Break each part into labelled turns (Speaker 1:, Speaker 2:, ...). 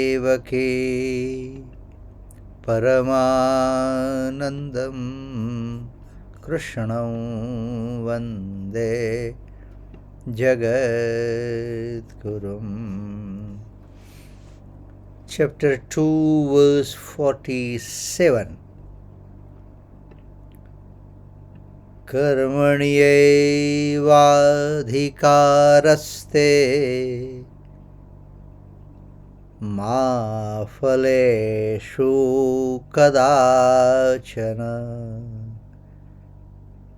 Speaker 1: Devaki Paramanandam Krishnam Vande Jagadgurum. Chapter 2, verse 47. Karmanye vadhikarste ma phaleshu kadachana.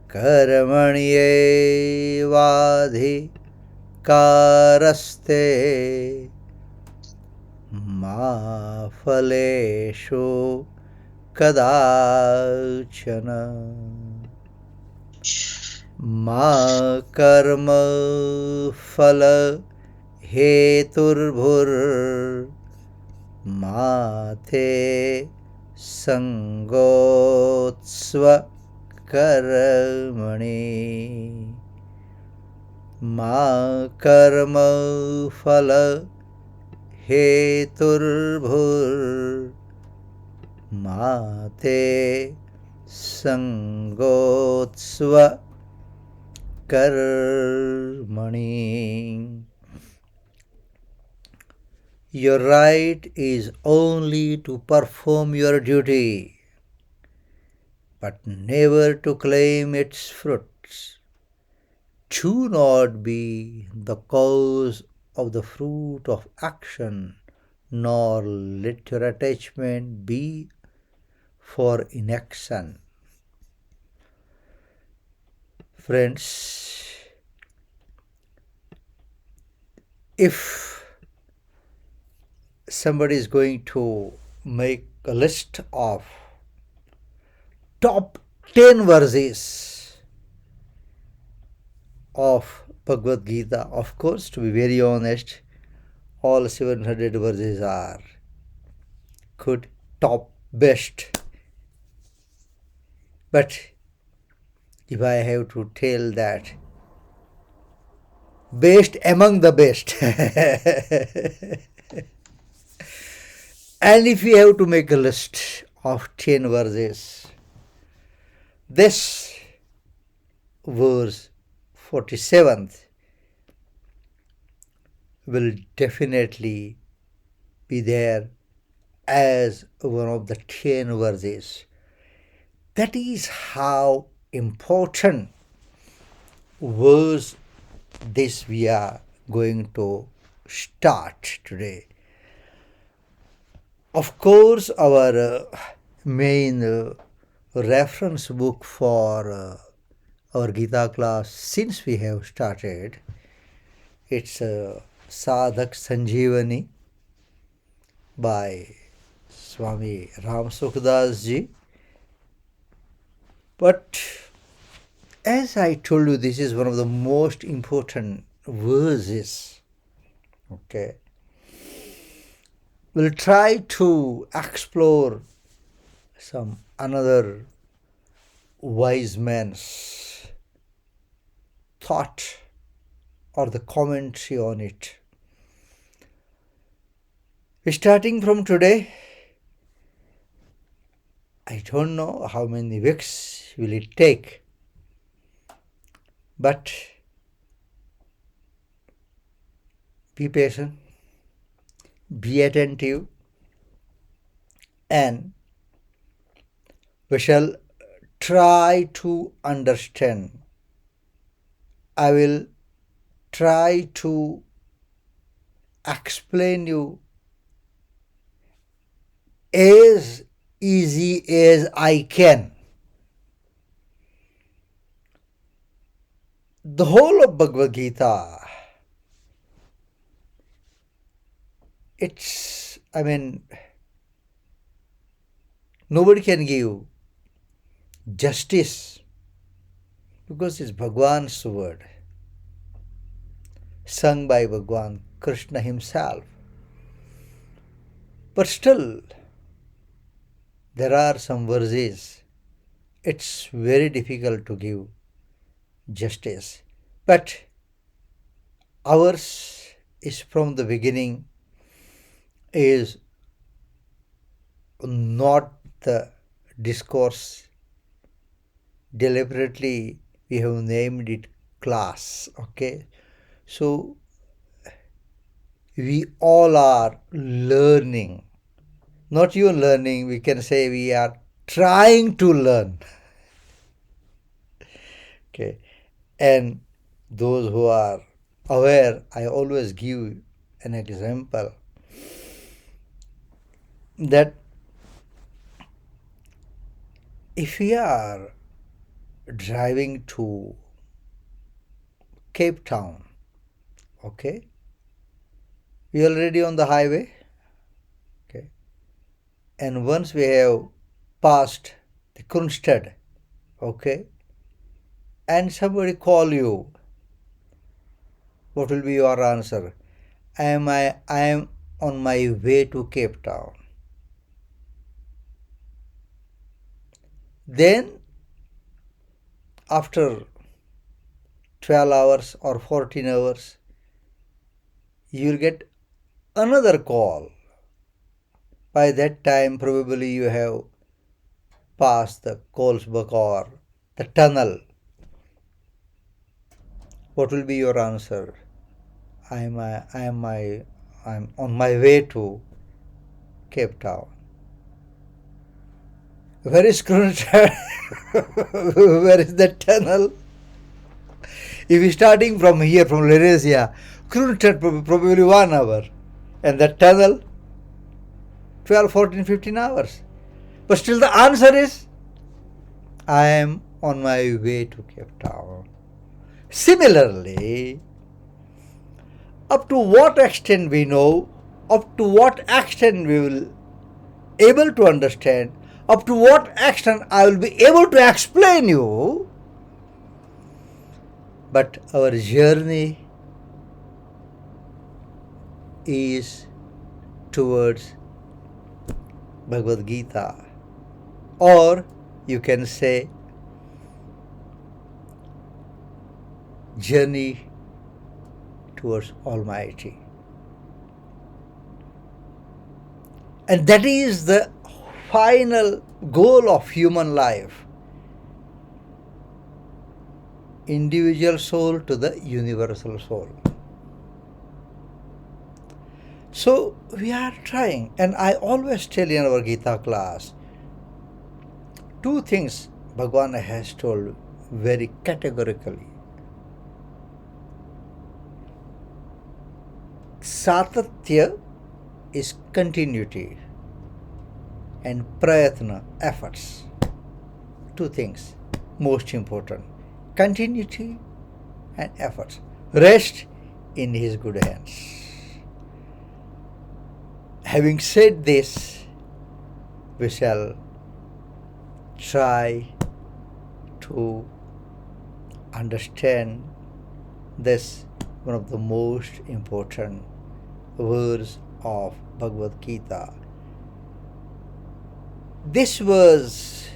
Speaker 1: Karmanye vadhikarste ma phaleshu kadachana. Ma karma phala heturbhur ma te sangotsva karmani. Ma karma phala heturbhur ma te sangotsva karmani. Your right is only to perform your duty, but never to claim its fruits. Do not be the cause of the fruit of action, nor let your attachment be for inaction. Friends, if somebody is going to make a list of top 10 verses of Bhagavad Gita, of course, to be very honest, all 700 verses are good, top, best. But if I have to tell that best among the best, and if we have to make a list of 10 verses, this verse 47th will definitely be there as one of the 10 verses. That is how important verse this we are going to start today. Of course, our main reference book for our Gita class, since we have started, it's Sadhak Sanjeevani by Swami Ram Sukhdas ji. But as I told you, this is one of the most important verses. Okay. We'll try to explore some another wise man's thought or the commentary on it. Starting from today, I don't know how many weeks will it take, but be patient, be attentive, and we shall try to understand. I will try to explain you as easy as I can. The whole of Bhagavad Gita, nobody can give justice because it's Bhagwan's word, sung by Bhagwan Krishna himself. But still, there are some verses, it's very difficult to give justice. But ours is from the beginning is not the discourse. Deliberately we have named it class. Okay, so we all are learning. Not even learning, we can say we are trying to learn. Okay, and those who are aware, I always give an example that if we are driving to Cape Town, okay, we are already on the highway, okay, and once we have passed the Kronstadt, okay, and somebody call you, what will be your answer? I am on my way to Cape Town. Then after 12 hours or 14 hours, you will get another call. By that time, probably you have passed the Kolsbach or the tunnel. What will be your answer? I'm on my way to Cape Town. Where is Kronstadt? Where is the tunnel? If you're starting from here, from Laresia, Kronstadt probably 1 hour. And the tunnel, 12, 14, 15 hours. But still the answer is, I am on my way to Cape Town. Similarly, up to what extent we know, up to what extent we will able to understand, up to what extent I will be able to explain you, but our journey is towards Bhagavad Gita, or you can say journey towards Almighty. And that is the final goal of human life. Individual soul to the universal soul. So we are trying, and I always tell in our Gita class, two things Bhagavan has told very categorically. Satatya is continuity, and prayatna, efforts. Two things most important: continuity and efforts. Rest in his good hands. Having said this, we shall try to understand this, one of the most important verse of Bhagavad Gita. This verse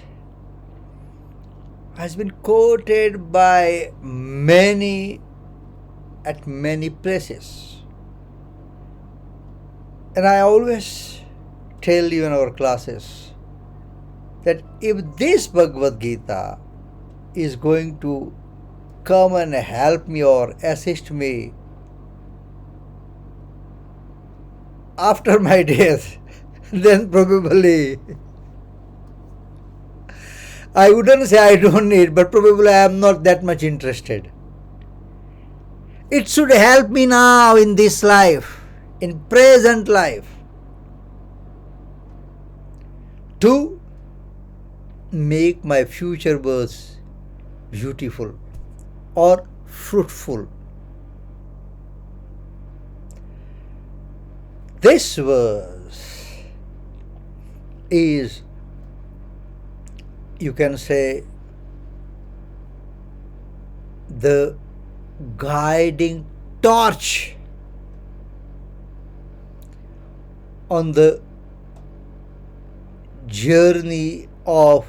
Speaker 1: has been quoted by many at many places. And I always tell you in our classes that if this Bhagavad Gita is going to come and help me or assist me after my death, then probably I wouldn't say I don't need, but probably I am not that much interested. It should help me now in this life, in present life, to make my future births beautiful or fruitful. This verse is, you can say, the guiding torch on the journey of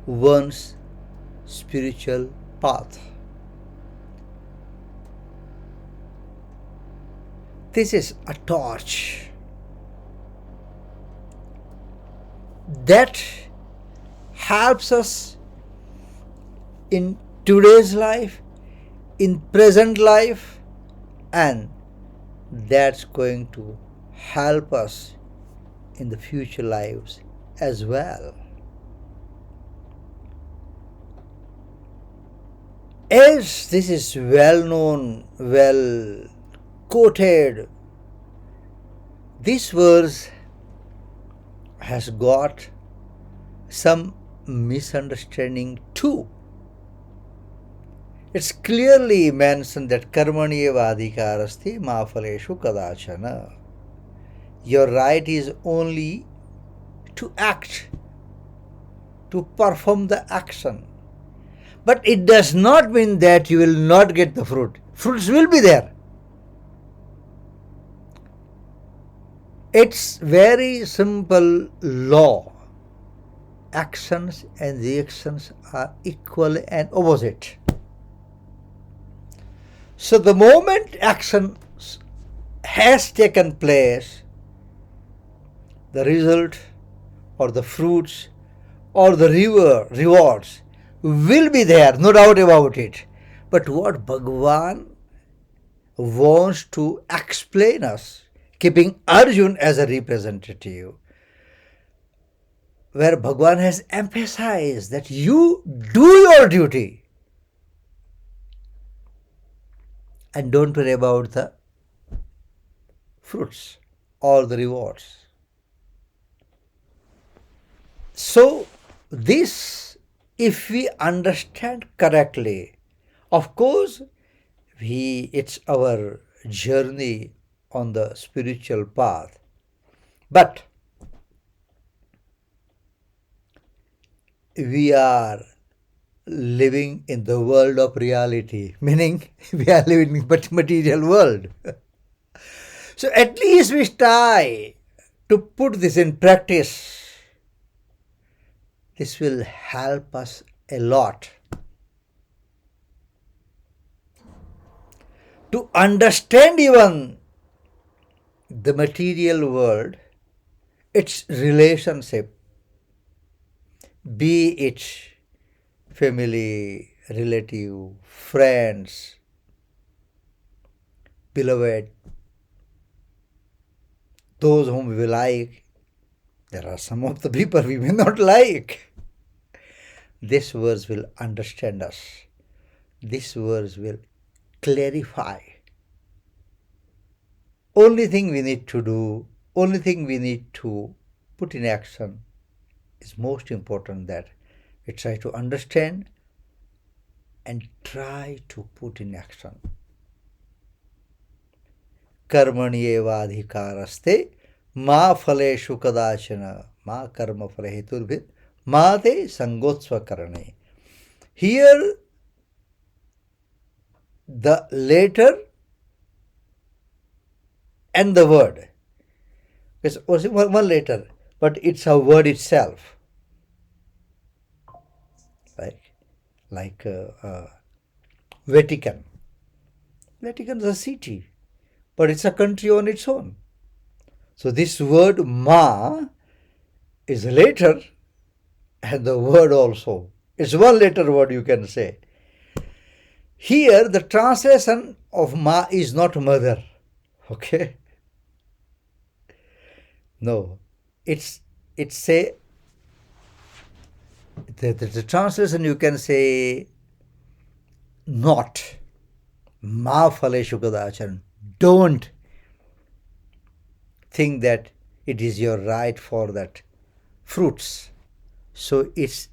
Speaker 1: one's spiritual path. This is a torch that helps us in today's life, in present life, and that's going to help us in the future lives as well. As this is well known, well quoted, this verse has got some misunderstanding too. It's clearly mentioned that Karmanye vadhikarste ma phaleshu kadachana. Your right is only to act, to perform the action. But it does not mean that you will not get the fruit. Fruits will be there. It's very simple law. Actions and reactions are equal and opposite. So the moment action has taken place, the result or the fruits or the rewards will be there, no doubt about it. But what Bhagwan wants to explain us, keeping Arjun as a representative, where Bhagwan has emphasized that you do your duty and don't worry about the fruits or the rewards. So this, if we understand correctly, of course, it's our journey on the spiritual path. But we are living in the world of reality, meaning we are living in the material world. So at least we try to put this in practice. This will help us a lot to understand even the material world, its relationship, be it family, relative, friends, beloved, those whom we like. There are some of the people we may not like. This verse will understand us. This verse will clarify. Only thing we need to do, only thing we need to put in action is most important, that we try to understand and try to put in action. Karmanye vadhikarste ma phaleshu kadachana ma karma phala heturbhit ma te sangotsva karane. Here the letter and the word. It's one letter, but it's a word itself. Like Vatican. Vatican is a city, but it's a country on its own. So this word ma is a letter and the word also. It's one letter word, you can say. Here the translation of ma is not mother. Okay? No. It's a the translation, you can say not. Ma phaleshu kadachana. Don't think that it is your right for that fruits. So it's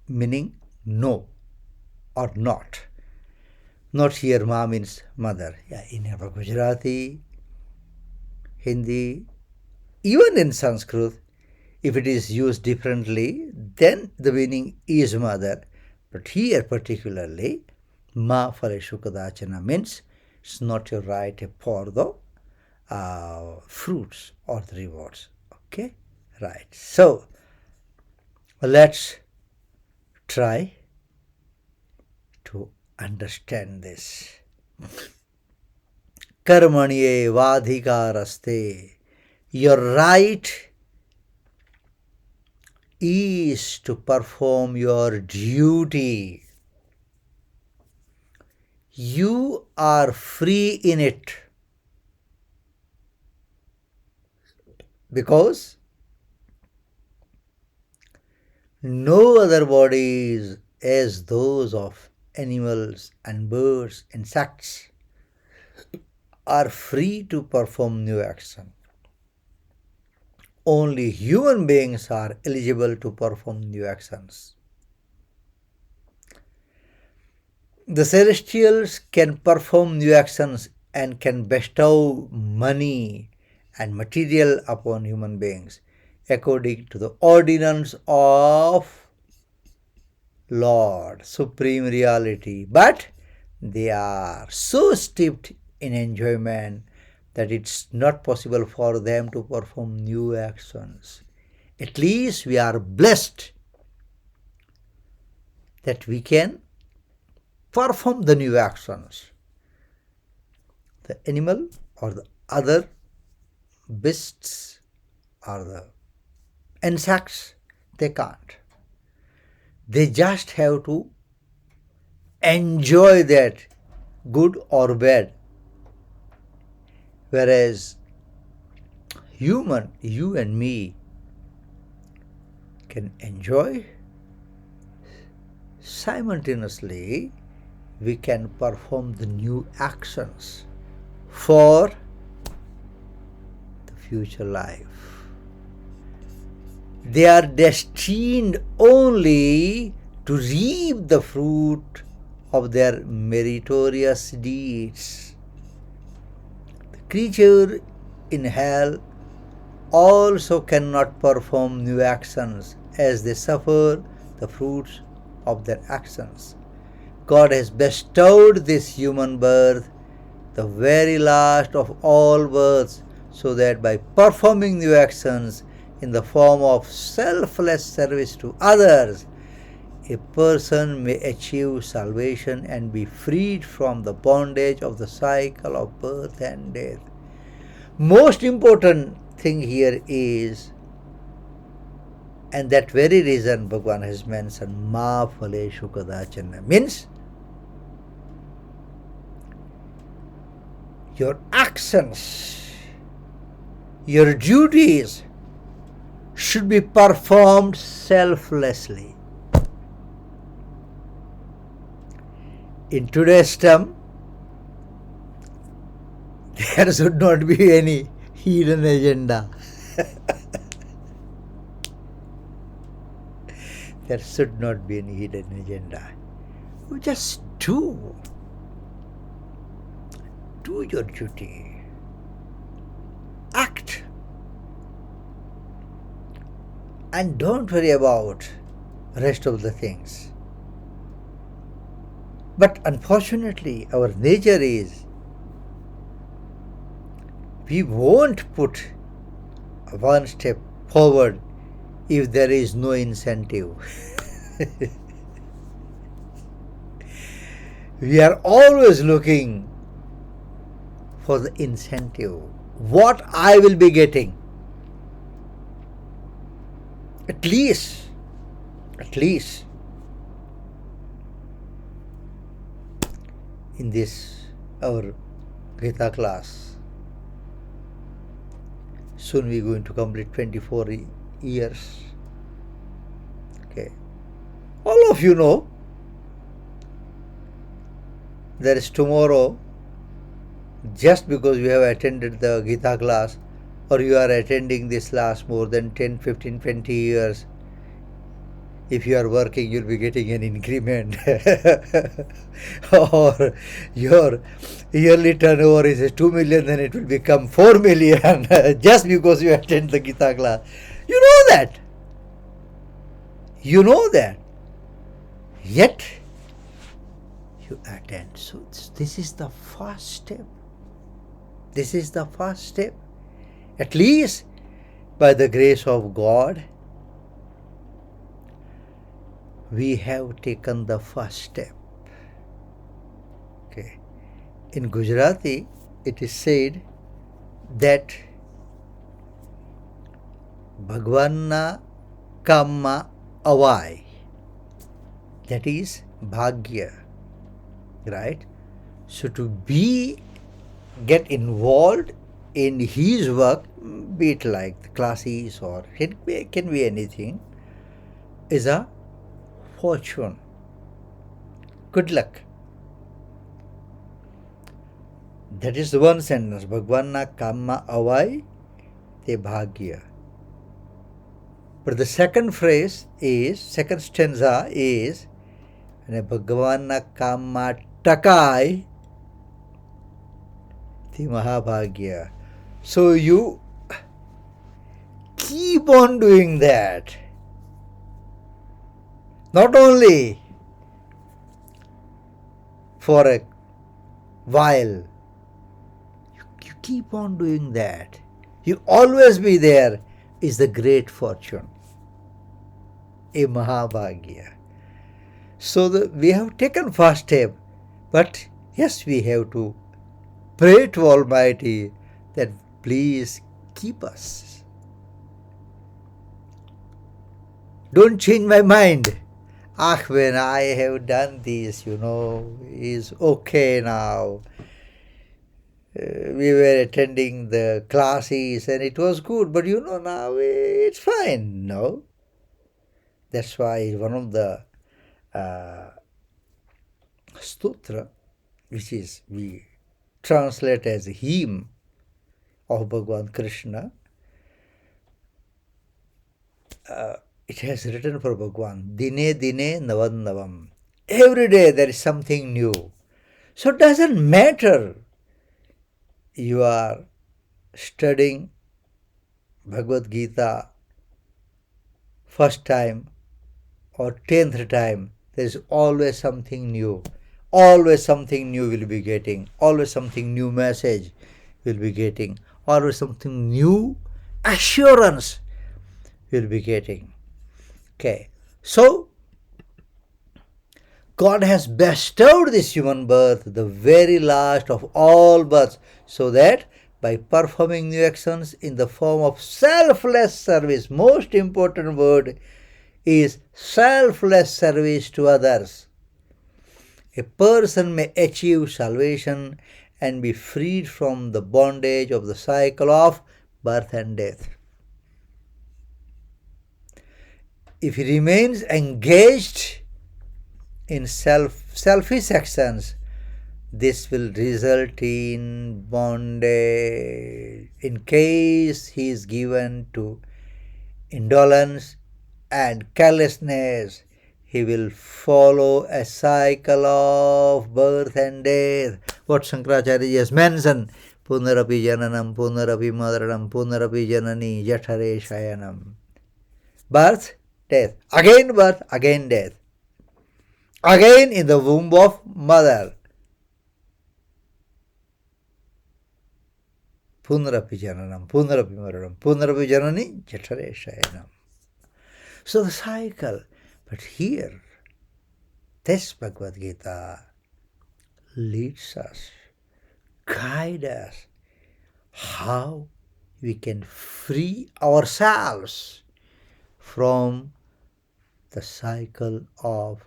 Speaker 1: meaning no or not. Not here ma means mother. Yeah, in our Gujarati, Hindi, even in Sanskrit, if it is used differently, then the meaning is mother. But here particularly, ma phaleshu kadachana means it's not your right for the fruits or the rewards. Okay? Right. So, let's try to understand this. Karmanye vadhikarste. Your right is to perform your duty. You are free in it because no other bodies as those of animals and birds, insects are free to perform new action. Only human beings are eligible to perform new actions. The celestials can perform new actions and can bestow money and material upon human beings according to the ordinance of Lord, Supreme Reality. But they are so steeped in enjoyment that it's not possible for them to perform new actions. At least we are blessed that we can perform the new actions. The animal or the other beasts or the insects, they can't. They just have to enjoy that, good or bad. Whereas human, you and me, can enjoy. Simultaneously, we can perform the new actions for the future life. They are destined only to reap the fruit of their meritorious deeds. The creature in hell also cannot perform new actions as they suffer the fruits of their actions. God has bestowed this human birth, the very last of all births, so that by performing new actions in the form of selfless service to others, a person may achieve salvation and be freed from the bondage of the cycle of birth and death. Most important thing here is, and that very reason Bhagavan has mentioned, Ma Phaleshu Kadachana, means your actions, your duties should be performed selflessly. In today's term, there should not be any hidden agenda. There should not be any hidden agenda. You just do your duty. Act. And don't worry about rest of the things. But unfortunately, our nature is we won't put one step forward if there is no incentive. We are always looking for the incentive. What I will be getting. At least in this our Geeta class, soon we are going to complete 24 years. Okay. All of you know there is tomorrow, just because you have attended the Geeta class or you are attending this class more than 10, 15, 20 years, if you are working, you'll be getting an increment. Or your yearly turnover is 2 million, then it will become 4 million just because you attend the Geeta class. You know that. You know that. Yet, you attend. So, this is the first step. This is the first step. At least, by the grace of God, we have taken the first step. Okay. In Gujarati, it is said that Bhagwanna Kamma Avai, that is Bhagya, right? So to get involved in his work, be it like the classes or can be anything, is a fortune, good luck. That is the one sentence. Bhagwanna Kamma Avai Te Bhagya. But the second second stanza is Bhagwanna Kamma Takai Te Mahabhagya. So you keep on doing that. Not only for a while, you keep on doing that. You always be there is the great fortune, a Mahabhagya. So we have taken first step, but yes, we have to pray to Almighty that please keep us. Don't change my mind. When I have done this, is okay now. We were attending the classes and it was good, but now it's fine. No. That's why one of the stotra, which is we translate as hymn of Bhagavan Krishna, it has written for Bhagavan, Dine Dine Navan Navam. Every day there is something new. So it doesn't matter you are studying Bhagavad Gita first time or 10th time, there is always something new. Always something new will be getting. Always something new message will be getting. Always something new assurance will be getting. Okay. So, God has bestowed this human birth, the very last of all births, so that by performing new actions in the form of selfless service, most important word is selfless service to others, a person may achieve salvation and be freed from the bondage of the cycle of birth and death. If he remains engaged in selfish actions, this will result in bondage. In case he is given to indolence and carelessness, he will follow a cycle of birth and death. What Shankaracharya has mentioned, Punarapi Jananam, Punarapi Madaranam, Punarapi Janani, Jathare Shayanam. Birth, death, again death. Again in the womb of mother. Punarapi Jananam, Punarapi Madaranam, Punarapi Janani, Jathare Shayanam. So the cycle. But here, this Bhagavad Gita leads us, guides us, how we can free ourselves from the cycle of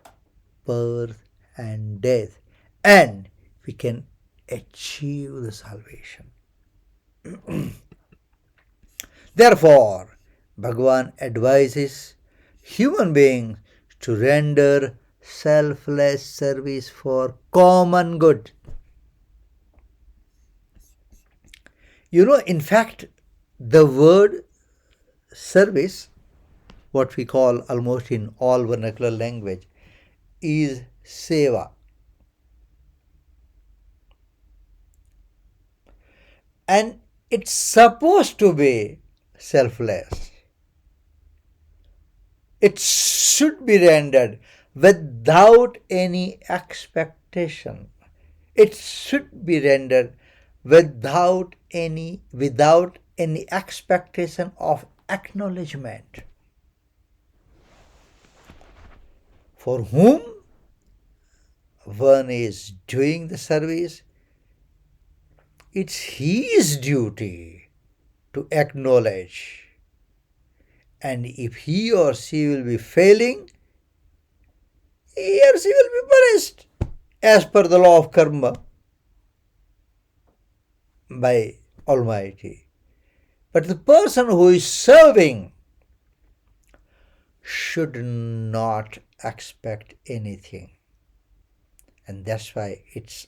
Speaker 1: birth and death, and we can achieve the salvation. Therefore, Bhagavan advises human beings to render selfless service for common good. In fact, the word service, what we call almost in all vernacular language, is seva. And it's supposed to be selfless. It should be rendered without any expectation. It should be rendered without any expectation of acknowledgement. For whom one is doing the service it's his duty to acknowledge. And if he or she will be failing, he or she will be punished as per the law of karma by Almighty. But the person who is serving should not expect anything. And that's why it's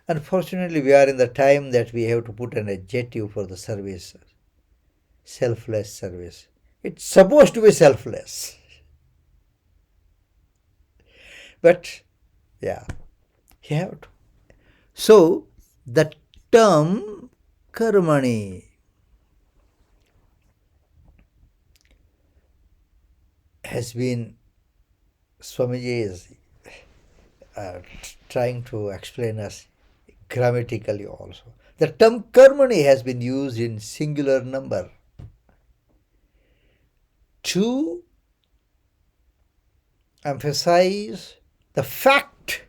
Speaker 1: unfortunately we are in the time that we have to put an adjective for the service. Selfless service. It's supposed to be selfless. But yeah, you have to. So the term Karmanye has been, Swamiji is trying to explain us grammatically also. The term Karmanye has been used in singular number to emphasize the fact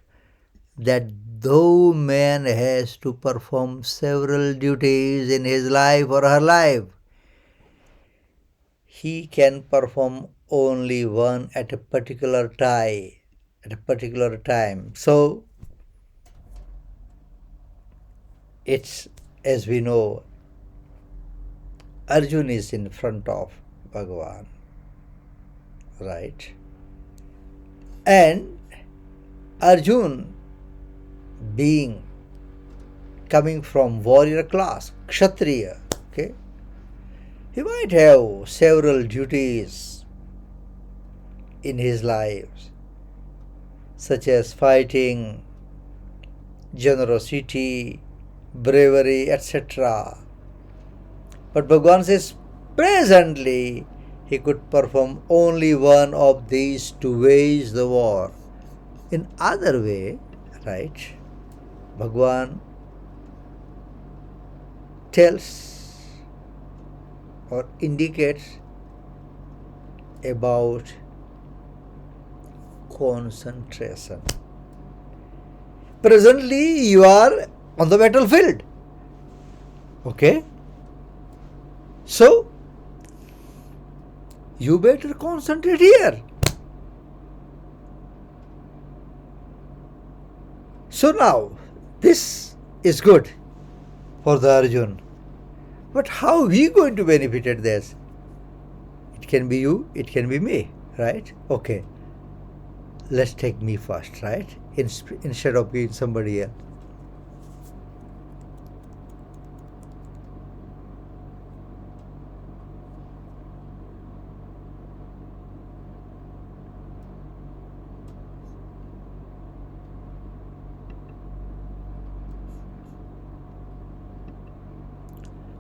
Speaker 1: that though man has to perform several duties in his life or her life, he can perform only one at a particular time. So it's, as we know, Arjun is in front of Bhagavan, right? And Arjun, being coming from warrior class, Kshatriya, okay, he might have several duties in his life, such as fighting, generosity, bravery, etc. But Bhagavan says presently he could perform only one of these to wage the war. In other way, right, Bhagavan tells or indicates about concentration. Presently you are on the battlefield. Okay? So you better concentrate here. So now this is good for the Arjun. But how are we going to benefit at this? It can be you, it can be me, right? Okay. Let's take me first, right? Instead of being somebody else.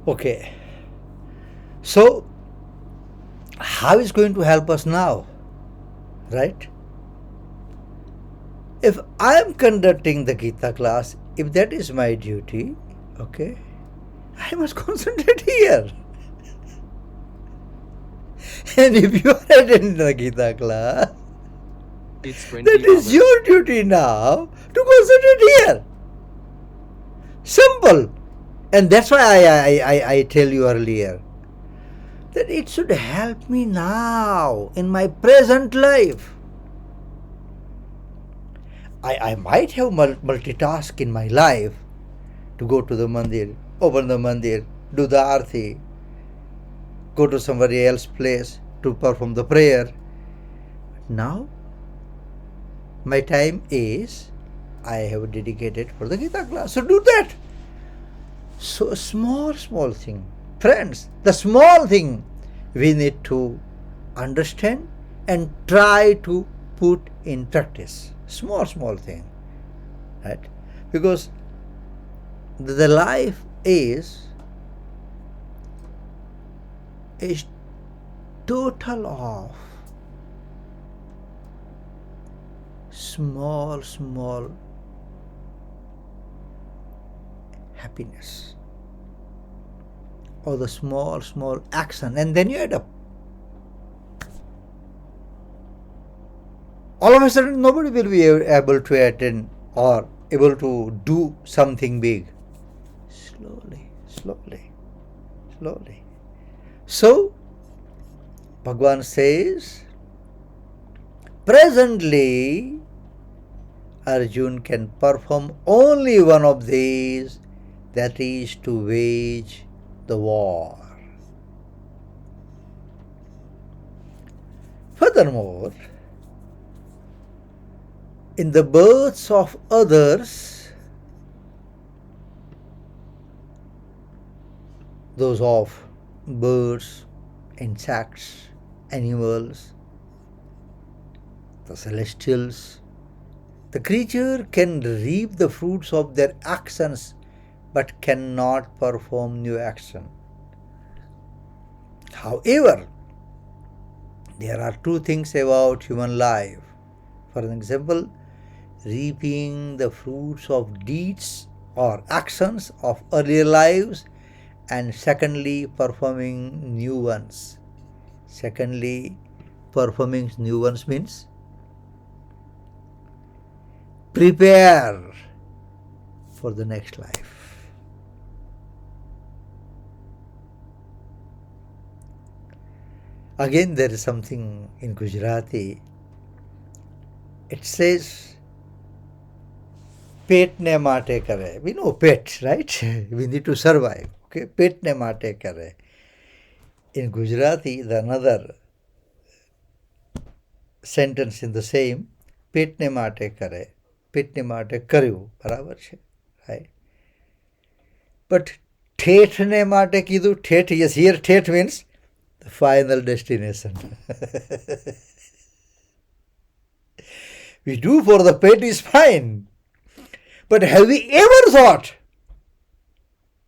Speaker 1: Okay. So, how is going to help us now? Right? If I am conducting the Geeta class, if that is my duty, okay, I must concentrate here. And if you are attending the Geeta class, that is your duty now to concentrate here. Simple. And that's why I tell you earlier that it should help me now in my present life. I might have multitask in my life to go to the mandir, open the mandir, do the arti, go to somebody else's place to perform the prayer. Now, my time is, I have dedicated for the Geeta class. So do that. So small thing. Friends, the small thing we need to understand and try to put in practice. Small thing. Right? Because the life is total of small happiness or the small action, and then you add up. All of a sudden nobody will be able to attend or able to do something big. slowly, slowly, slowly. So, Bhagavan says, presently, Arjun can perform only one of these, that is to wage the war. Furthermore, in the births of others, those of birds, insects, animals, the celestials, the creature can reap the fruits of their actions but cannot perform new action. However, there are two things about human life. For example, reaping the fruits of deeds or actions of earlier lives, and secondly, performing new ones. Secondly, performing new ones means prepare for the next life. Again, there is something in Gujarati. It says, पेट ने माटे करे. We know pet, right? We need to survive. Okay, पेट ने माटे करे. In Gujarati, the another sentence in the same, पेट ने माटे करे. पेट ने माटे કર્યું. બરાબર છે, right? But ठेठ ने माटे કીધું. ठेठ, yes, here ठेठ means the final destination. We do for the pet is fine. But have we ever thought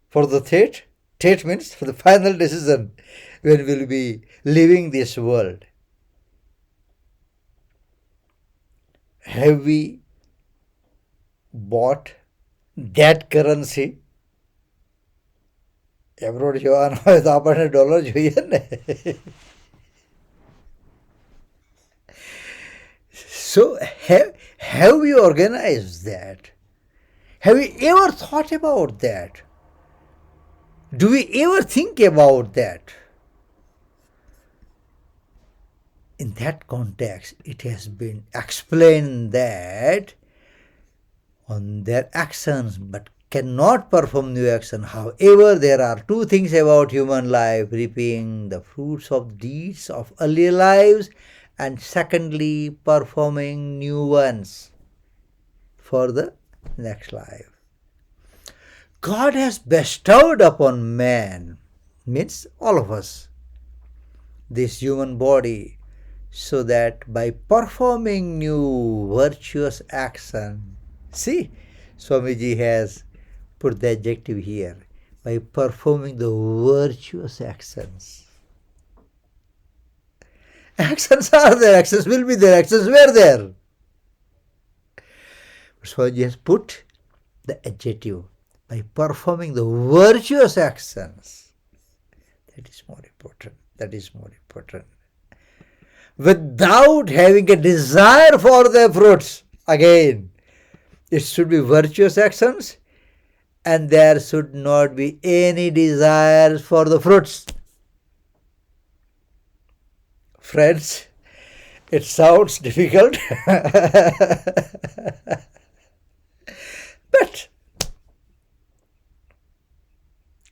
Speaker 1: for the Tet? Tet means for the final decision when we will be leaving this world. Have we bought that currency? Abroad જવાનું હોય તો આપણને dollar જોઈએ ને. So have we organized that? Have we ever thought about that? Do we ever think about that? In that context, it has been explained that on their actions but cannot perform new action. However, there are two things about human life: reaping the fruits of deeds of earlier lives, and secondly, performing new ones for the next life. God has bestowed upon man, means all of us, this human body, so that by performing new virtuous action, see, Swamiji has put the adjective here, by performing the virtuous actions. Actions are there, actions will be there, actions were there. Swamiji has put the adjective, by performing the virtuous actions. That is more important. That is more important. Without having a desire for the fruits, again, it should be virtuous actions, and there should not be any desires for the fruits. Friends, it sounds difficult, but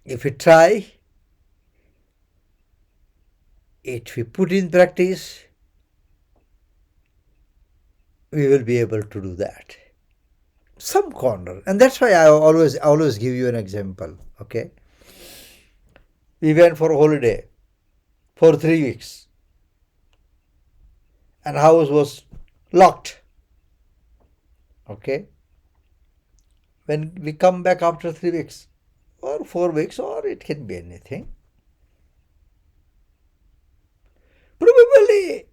Speaker 1: if we try, if we put in practice, we will be able to do that. Some corner. And that's why I always give you an example. Okay. We went for a holiday for 3 weeks. And house was locked. Okay. When we come back after 3 weeks or 4 weeks, or it can be anything, probably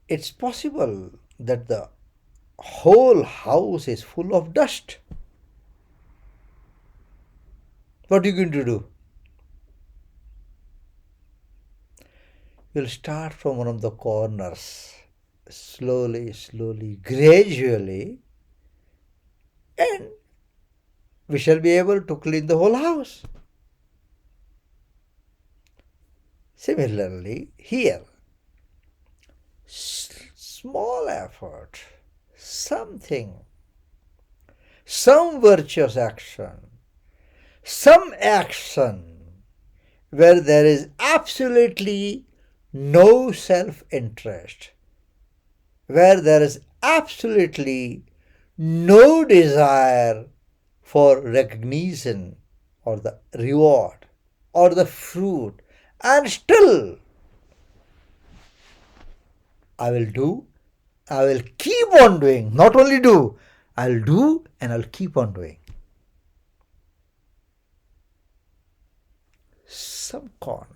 Speaker 1: it's possible that the whole house is full of dust. What are you going to do? You'll start from one of the corners, slowly, gradually, and we shall be able to clean the whole house. Similarly, here, small effort, something, some virtuous action, some action where there is absolutely no self-interest, where there is absolutely no desire for recognition or the reward or the fruit, and still I will keep on doing, not only do, I'll do and I'll keep on doing. Some corner.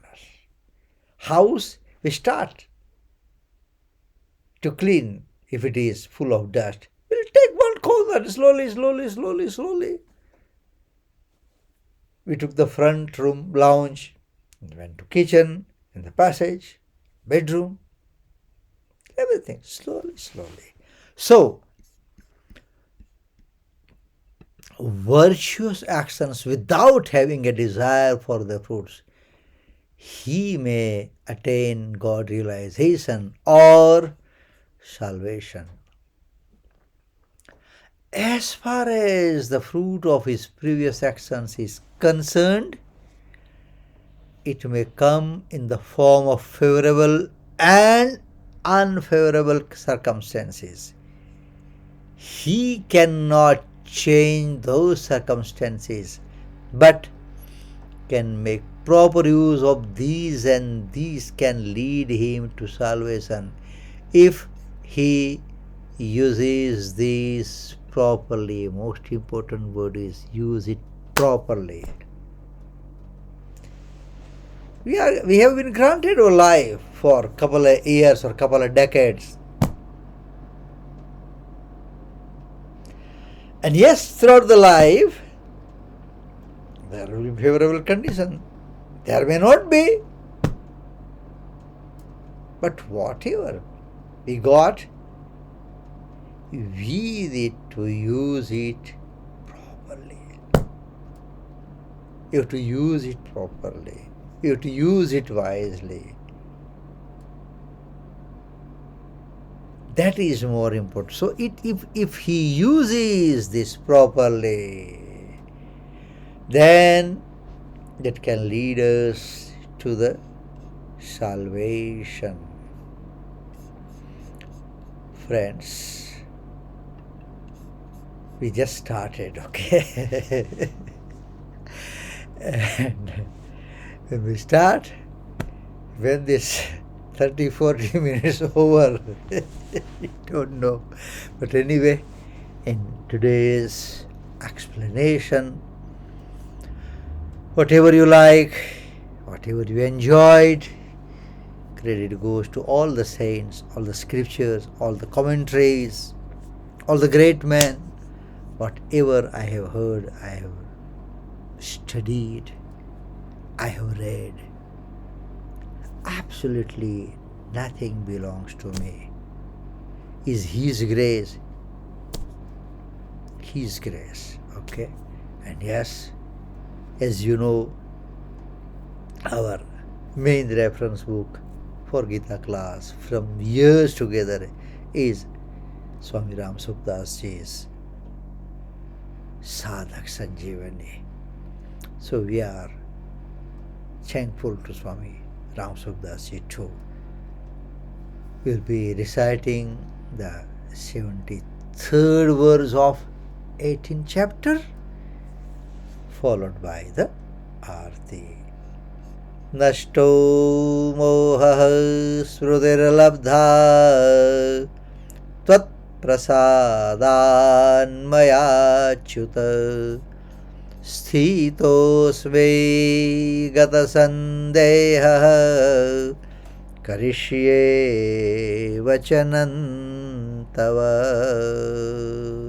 Speaker 1: House, we start to clean if it is full of dust. We'll take one corner slowly. We took the front room, lounge, went to kitchen, in the passage, bedroom, everything slowly. So, virtuous actions without having a desire for the fruits, he may attain God realization or salvation. As far as the fruit of his previous actions is concerned, it may come in the form of favorable and unfavorable circumstances. He cannot change those circumstances, but can make proper use of these, and these can lead him to salvation if he uses these properly. Most important word is use it properly. We have been granted a life for a couple of years or couple of decades. And yes, throughout the life, there will be favorable condition. There may not be. But whatever we got, we need to use it properly. You have to use it properly. You have to use it wisely. That is more important. So if he uses this properly, then that can lead us to the salvation. Friends, we just started, okay? And when we start, when this 30-40 minutes over, we don't know. But anyway, in today's explanation, whatever you like, whatever you enjoyed, credit goes to all the saints, all the scriptures, all the commentaries, all the great men. Whatever I have heard, I have studied, I have read. Absolutely nothing belongs to me. Is His grace. His grace. Okay? And yes, as you know, our main reference book for Geeta class from years together is Swami Ram Sukdas ji's Sadhak Sanjeevani. So we are thankful to Swami Ram Sukdas ji too. We will be reciting the 73rd verse of 18th chapter, followed by the Aarti. Nashto moha smrutirlabdha tvat prasadan maya achyuta sthitosme gata sandeha karishye vachanam tava.